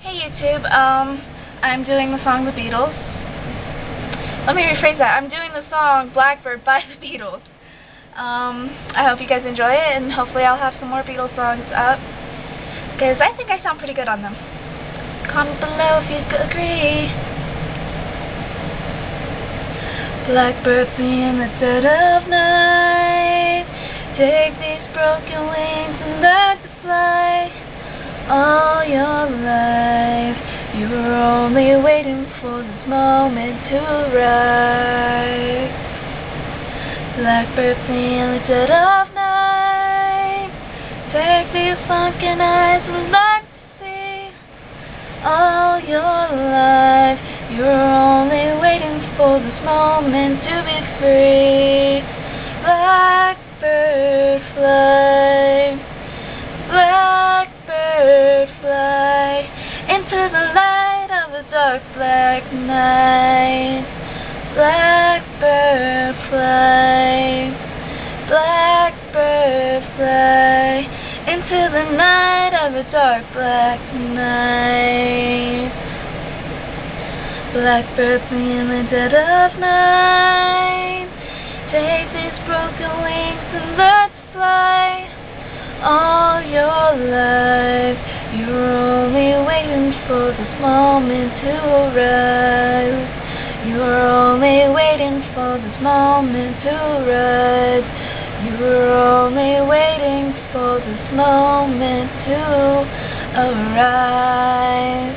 Hey YouTube, I'm doing the song The Beatles. Let me rephrase that. I'm doing the song Blackbird by The Beatles. I hope you guys enjoy it, and hopefully I'll have some more Beatles songs up, because I think I sound pretty good on them. Comment below if you agree. Blackbird flee in the dead of night. Take these broken wings and learn to fly. All your life, you were only waiting for this moment to rise. Blackbird flee in the dead of night. Take these sunken eyes and learn to see. All your life, you were only waiting for this moment to be free. Blackbird fly. Blackbird fly into the light of a dark black night. Blackbird fly. Blackbird fly into the night of a dark black night. Blackbird flee in the dead of night. Take these broken wings and learn to fly. All your life, you were only waiting for this moment to arise. You were only waiting for this moment to rise. You were only waiting for this moment to arise.